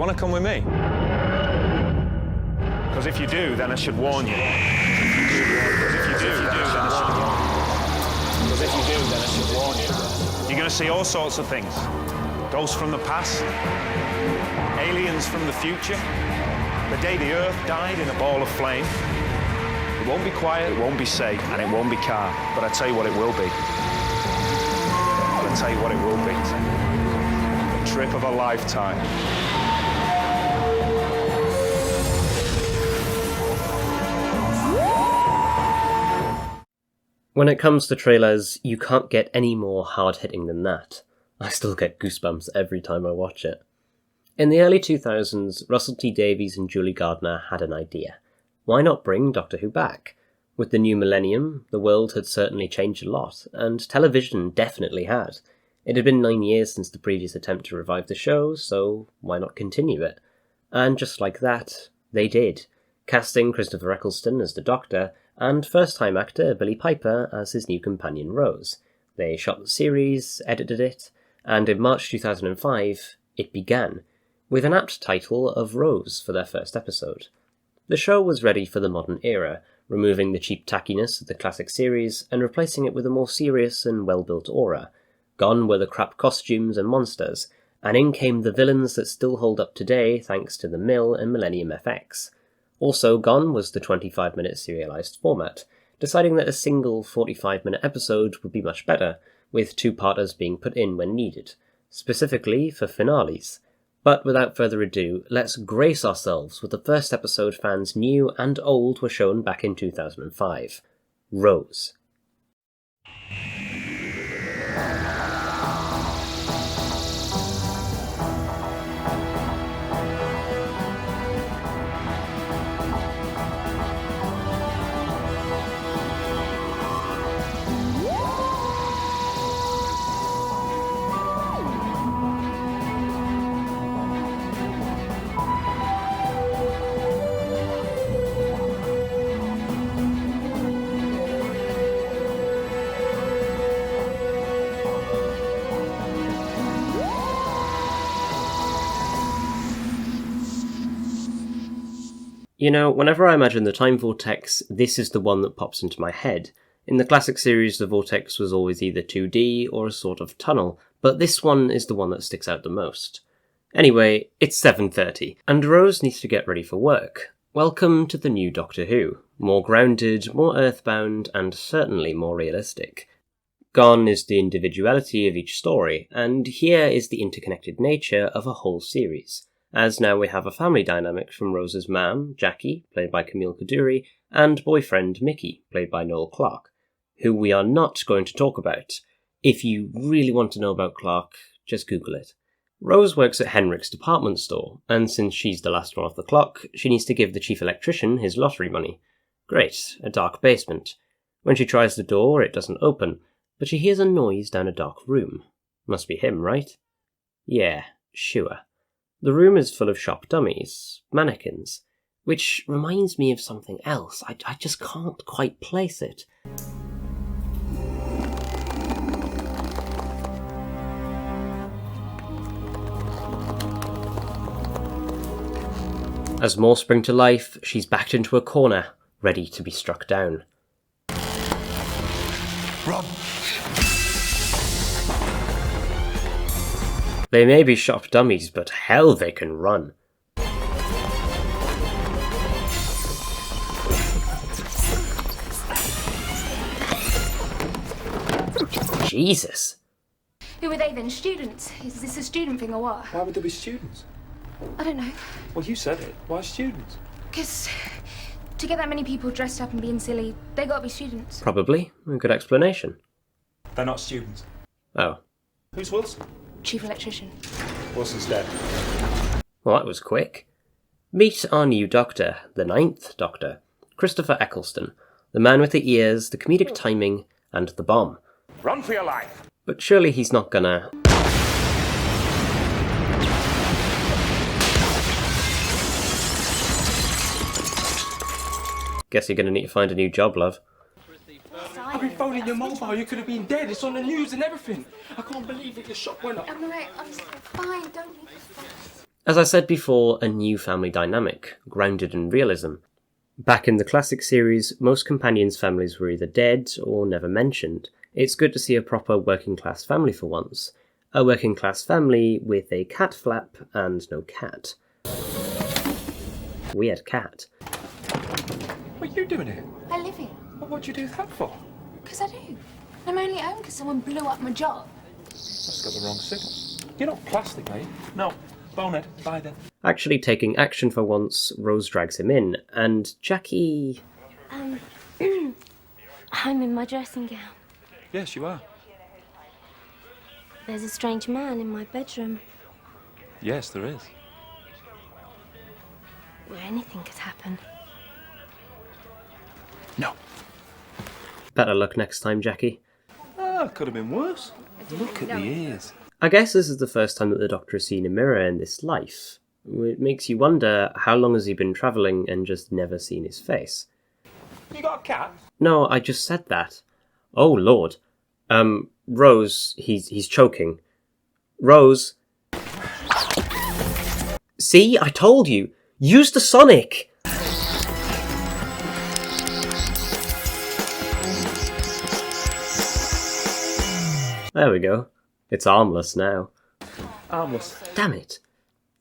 want to come with me? Because if you do, then I should warn you. Because if you do, then I should warn you. You're going to see all sorts of things. Ghosts from the past, aliens from the future, the day the Earth died in a ball of flame. It won't be quiet, it won't be safe, and it won't be calm. But I tell you what it will be. I'll tell you what it will be. The trip of a lifetime. When it comes to trailers, you can't get any more hard-hitting than that. I still get goosebumps every time I watch it. In the early 2000s, Russell T Davies and Julie Gardner had an idea. Why not bring Doctor Who back? With the new millennium, the world had certainly changed a lot, and television definitely had. It had been 9 years since the previous attempt to revive the show, so why not continue it? And just like that, they did, casting Christopher Eccleston as the Doctor, and first-time actor Billie Piper as his new companion Rose. They shot the series, edited it, and in March 2005, it began, with an apt title of Rose for their first episode. The show was ready for the modern era, removing the cheap tackiness of the classic series and replacing it with a more serious and well-built aura. Gone were the crap costumes and monsters, and in came the villains that still hold up today thanks to the Mill and Millennium FX. Also gone was the 25-minute serialised format, deciding that a single 45-minute episode would be much better, with two-parters being put in when needed, specifically for finales. But without further ado, let's brace ourselves with the first episode fans new and old were shown back in 2005. Rose. You know, whenever I imagine the time vortex, this is the one that pops into my head. In the classic series, the vortex was always either 2D or a sort of tunnel, but this one is the one that sticks out the most. Anyway, it's 7:30, and Rose needs to get ready for work. Welcome to the new Doctor Who. More grounded, more earthbound, and certainly more realistic. Gone is the individuality of each story, and here is the interconnected nature of a whole series. As now we have a family dynamic from Rose's mam, Jackie, played by Camille Coduri, and boyfriend Mickey, played by Noel Clarke, who we are not going to talk about. If you really want to know about Clarke, just Google it. Rose works at Henrik's department store, and since she's the last one off the clock, she needs to give the chief electrician his lottery money. Great, a dark basement. When she tries the door, it doesn't open, but she hears a noise down a dark room. Must be him, right? Yeah, sure. The room is full of shop dummies, mannequins, which reminds me of something else. I just can't quite place it. As more spring to life, she's backed into a corner, ready to be struck down. Rob! They may be shop dummies, but hell they can run. Jesus. Who are they then? Students? Is this a student thing or what? Why would there be students? I don't know. Well, you said it. Why students? Because to get that many people dressed up and being silly, they gotta be students. Probably. A good explanation. They're not students. Oh. Who's Wilson? Chief electrician. Wilson's dead. Well, that was quick. Meet our new Doctor, the 9th Doctor, Christopher Eccleston, the man with the ears, the comedic timing, and the bomb. Run for your life! But surely he's not gonna... Guess you're gonna need to find a new job, love. I've been phoning your mobile. You could have been dead. It's on the news and everything. I can't believe it. Your shop went up. I'm alright. I'm fine. Don't. As I said before, a new family dynamic, grounded in realism. Back in the classic series, most companions' families were either dead or never mentioned. It's good to see a proper working class family for once. A working class family with a cat flap and no cat. Weird cat. What are you doing here? I live here. Well, what'd you do that for? Because I do. I'm only home because someone blew up my job. That's got the wrong signal. You're not plastic, are you? No. Bonehead. Bye then. Actually taking action for once, Rose drags him in, and Jackie... I'm in my dressing gown. Yes, you are. There's a strange man in my bedroom Yes, there is. where anything could happen. No. Better luck next time, Jackie. Ah, could have been worse. Look at the ears. I guess this is the first time that the Doctor has seen a mirror in this life. It makes you wonder, how long has he been travelling and just never seen his face? You got a cat? No, I just said that. Oh, Lord. Rose, he's choking. Rose. See, I told you. Use the Sonic! There we go. It's armless now. Armless. Damn it.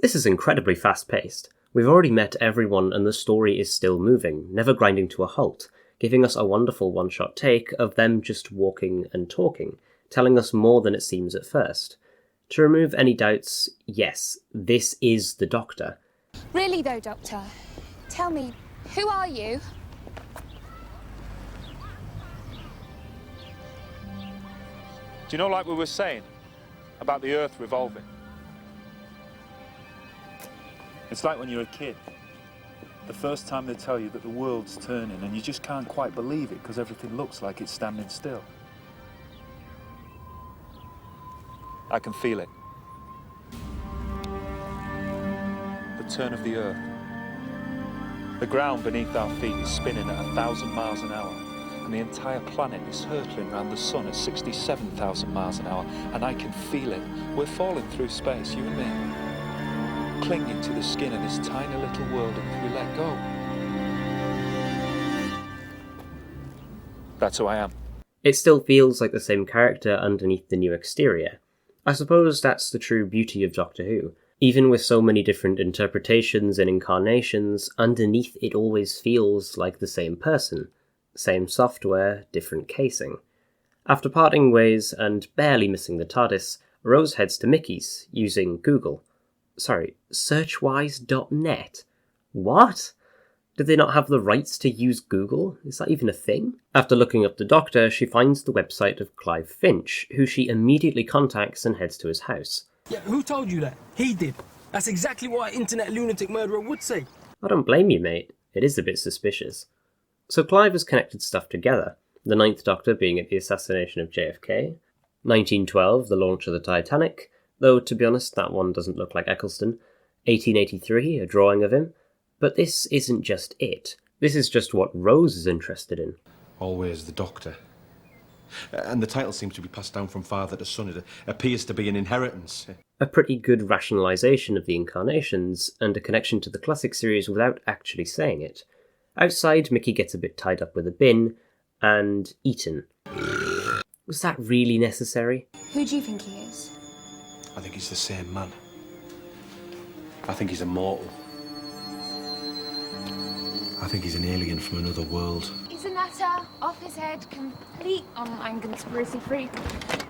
This is incredibly fast-paced. We've already met everyone and the story is still moving, never grinding to a halt, giving us a wonderful one-shot take of them just walking and talking, telling us more than it seems at first. To remove any doubts, yes, this is the Doctor. Really though, Doctor, tell me, who are you? Do you know, like we were saying, about the Earth revolving? It's like when you're a kid. The first time they tell you that the world's turning and you just can't quite believe it because everything looks like it's standing still. I can feel it. The turn of the Earth. The ground beneath our feet is spinning at 1,000 miles an hour, and the entire planet is hurtling around the sun at 67,000 miles an hour, and I can feel it. We're falling through space, you and me, clinging to the skin of this tiny little world, and if we let go, that's who I am. It still feels like the same character underneath the new exterior. I suppose that's the true beauty of Doctor Who. Even with so many different interpretations and incarnations, underneath it always feels like the same person. Same software, different casing. After parting ways and barely missing the TARDIS, Rose heads to Mickey's, using Google. Sorry, searchwise.net? What? Did they not have the rights to use Google? Is that even a thing? After looking up the Doctor, she finds the website of Clive Finch, who she immediately contacts and heads to his house. Yeah, who told you that? He did. That's exactly what an internet lunatic murderer would say. I don't blame you, mate. It is a bit suspicious. So Clive has connected stuff together. The Ninth Doctor being at the assassination of JFK. 1912, the launch of the Titanic, though to be honest, that one doesn't look like Eccleston. 1883, a drawing of him. But this isn't just it. This is just what Rose is interested in. Always the Doctor. And the title seems to be passed down from father to son. It appears to be an inheritance. A pretty good rationalisation of the incarnations, and a connection to the classic series without actually saying it. Outside, Mickey gets a bit tied up with a bin, and eaten. Was that really necessary? Who do you think he is? I think he's the same man. I think he's immortal. I think he's an alien from another world. He's a nutter, off his head, complete online conspiracy freak.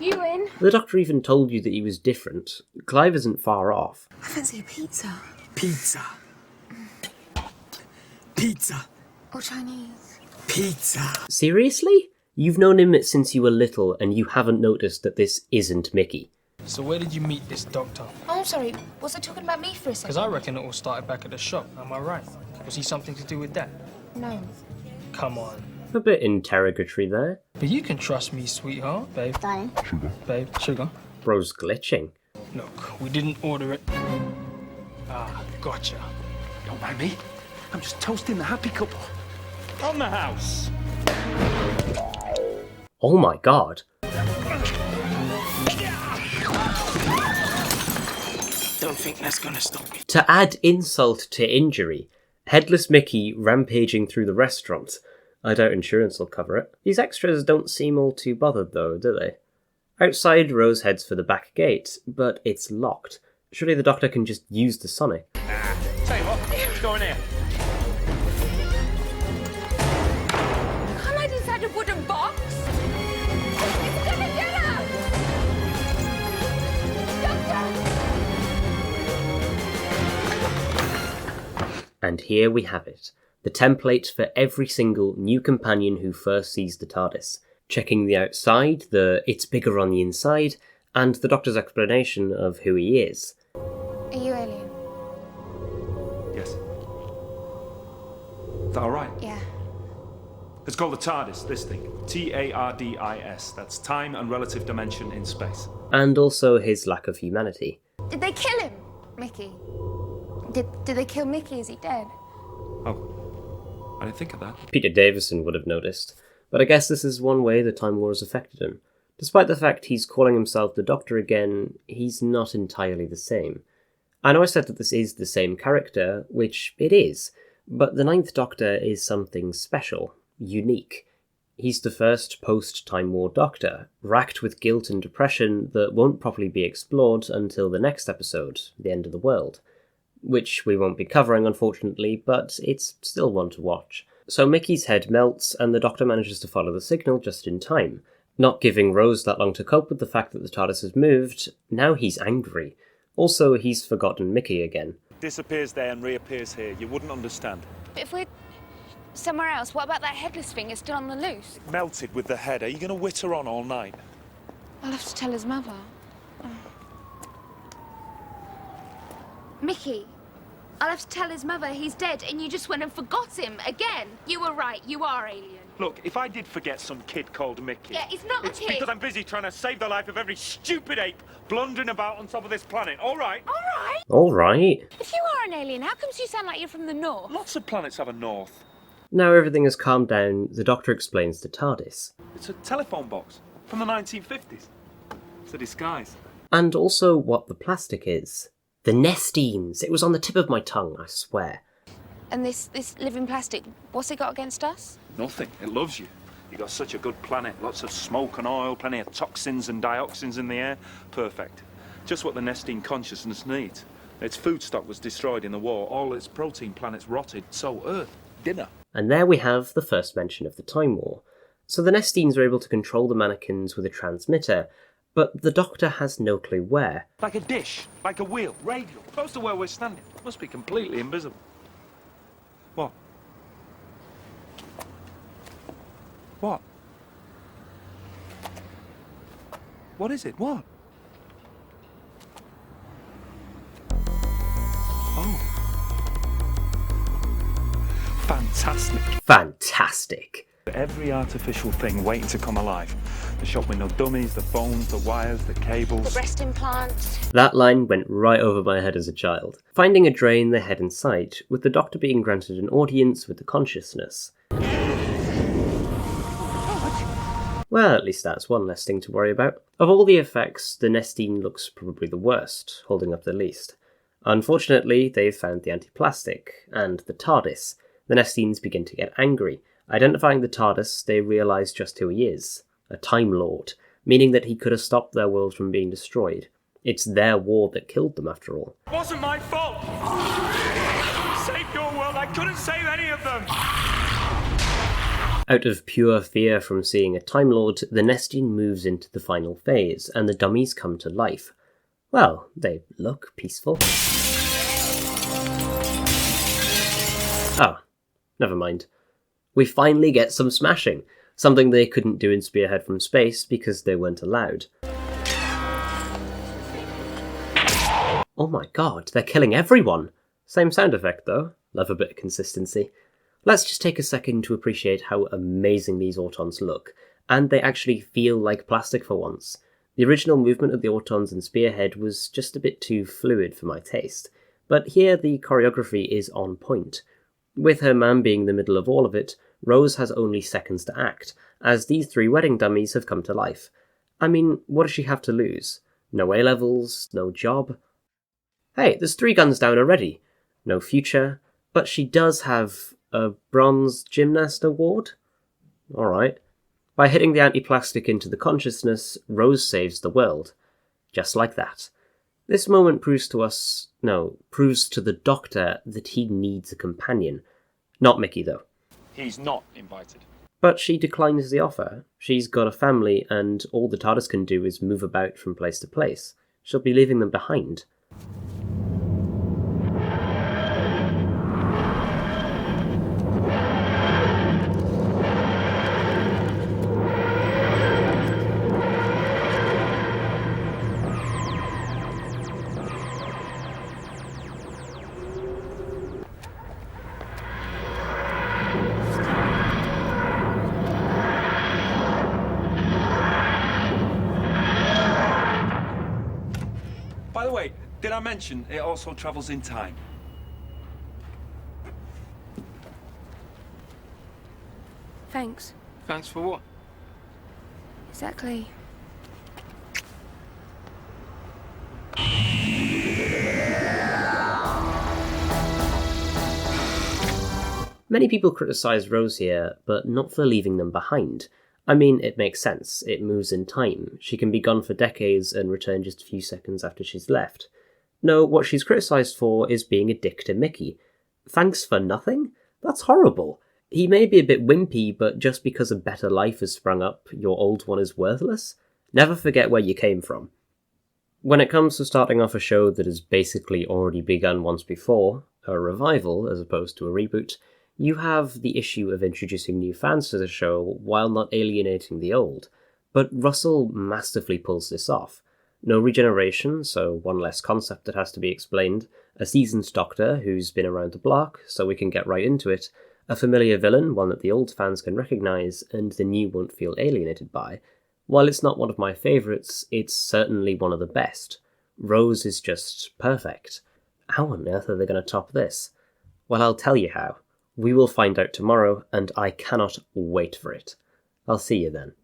You in? The Doctor even told you that he was different. Clive isn't far off. I fancy a pizza. Pizza. Pizza. Or Chinese. Pizza. Seriously? You've known him since you were little, and you haven't noticed that this isn't Mickey. So where did you meet this doctor? Oh, I'm sorry. Was I talking about me for a second? Because I reckon it all started back at the shop, am I right? Was he something to do with that? No. Come on. A bit interrogatory there. But you can trust me, sweetheart. Babe. Darling. Babe. Sugar. Bro's glitching. Look, we didn't order it. Ah, gotcha. Don't mind me. I'm just toasting the happy couple. On the house! Oh my god. Don't think that's gonna stop me. To add insult to injury, Headless Mickey rampaging through the restaurant. I doubt insurance will cover it. These extras don't seem all too bothered though, do they? Outside, Rose heads for the back gate, but it's locked. Surely the Doctor can just use the Sonic. Tell you what, let's go in here. Can't hide inside a wooden box? It's gonna get us! Doctor! And here we have it. The template for every single new companion who first sees the TARDIS. Checking the outside, the it's bigger on the inside, and the Doctor's explanation of who he is. Are you alien? Yes. Is that all right? Yeah. It's called the TARDIS, this thing. TARDIS. That's time and relative dimension in space. And also his lack of humanity. Did they kill him, Mickey? Did they kill Mickey? Is he dead? Oh, I didn't think of that. Peter Davison would have noticed, but I guess this is one way the Time War has affected him. Despite the fact he's calling himself the Doctor again, he's not entirely the same. I know I said that this is the same character, which it is, but the Ninth Doctor is something special, unique. He's the first post-Time War Doctor, racked with guilt and depression that won't properly be explored until the next episode, The End of the World. Which we won't be covering, unfortunately, but it's still one to watch. So Mickey's head melts, and the Doctor manages to follow the signal just in time. Not giving Rose that long to cope with the fact that the TARDIS has moved, now he's angry. Also, he's forgotten Mickey again. Disappears there and reappears here. You wouldn't understand. If we're somewhere else, what about that headless thing? It's still on the loose. Melted with the head. Are you going to witter on all night? I'll have to tell his mother. Mickey, I'll have to tell his mother he's dead and you just went and forgot him again. You were right, you are alien. Look, if I did forget some kid called Mickey... Yeah, he's not a it's kid. because I'm busy trying to save the life of every stupid ape blundering about on top of this planet, all right? All right. Alright. If you are an alien, how come you sound like you're from the north? Lots of planets have a north. Now everything has calmed down, the Doctor explains the TARDIS. It's a telephone box from the 1950s. It's a disguise. And also what the plastic is. The Nestines! It was on the tip of my tongue, I swear. And this living plastic, what's it got against us? Nothing. It loves you. You got such a good planet. Lots of smoke and oil, plenty of toxins and dioxins in the air. Perfect. Just what the Nestine consciousness needs. Its food stock was destroyed in the war. All its protein planets rotted. So Earth, dinner. And there we have the first mention of the Time War. So the Nestines are able to control the mannequins with a transmitter, but the Doctor has no clue where. Like a dish, like a wheel, radial, close to where we're standing. Must be completely invisible. What? What? What is it? What? Oh. Fantastic. Fantastic. Every artificial thing waiting to come alive. The shop window dummies, the phones, the wires, the cables. The breast implants. That line went right over my head as a child. Finding a drain they head inside, with the Doctor being granted an audience with the consciousness. Well, at least that's one less thing to worry about. Of all the effects, the Nestine looks probably the worst, holding up the least. Unfortunately, they've found the anti-plastic, and the TARDIS. The Nestines begin to get angry. Identifying the TARDIS, they realise just who he is. A Time Lord, meaning that he could have stopped their world from being destroyed. It's their war that killed them, after all. It wasn't my fault! Save your world, I couldn't save any of them! Out of pure fear from seeing a Time Lord, the Nestine moves into the final phase, and the dummies come to life. Well, they look peaceful. Oh, never mind. We finally get some smashing, something they couldn't do in Spearhead from Space because they weren't allowed. Oh my god, they're killing everyone! Same sound effect though, love a bit of consistency. Let's just take a second to appreciate how amazing these Autons look, and they actually feel like plastic for once. The original movement of the Autons in Spearhead was just a bit too fluid for my taste, but here the choreography is on point. With her man being the middle of all of it, Rose has only seconds to act, as these three wedding dummies have come to life. I mean, what does she have to lose? No A-levels, no job. Hey, there's 3 guns down already. No future, but she does have a bronze gymnast award? Alright. By hitting the anti-plastic into the consciousness, Rose saves the world. Just like that. This moment proves to the Doctor that he needs a companion. Not Mickey, though. He's not invited. But she declines the offer. She's got a family, and all the TARDIS can do is move about from place to place. She'll be leaving them behind. By the way, did I mention it also travels in time? Thanks. Thanks for what? Exactly. Many people criticise Rose here, but not for leaving them behind. I mean, it makes sense. It moves in time. She can be gone for decades and return just a few seconds after she's left. No, what she's criticised for is being a dick to Mickey. Thanks for nothing? That's horrible. He may be a bit wimpy, but just because a better life has sprung up, your old one is worthless? Never forget where you came from. When it comes to starting off a show that has basically already begun once before, a revival as opposed to a reboot, you have the issue of introducing new fans to the show while not alienating the old, but Russell masterfully pulls this off. No regeneration, so one less concept that has to be explained, a seasoned Doctor who's been around the block, so we can get right into it, a familiar villain, one that the old fans can recognise and the new won't feel alienated by. While it's not one of my favourites, it's certainly one of the best. Rose is just perfect. How on earth are they going to top this? Well, I'll tell you how. We will find out tomorrow, and I cannot wait for it. I'll see you then.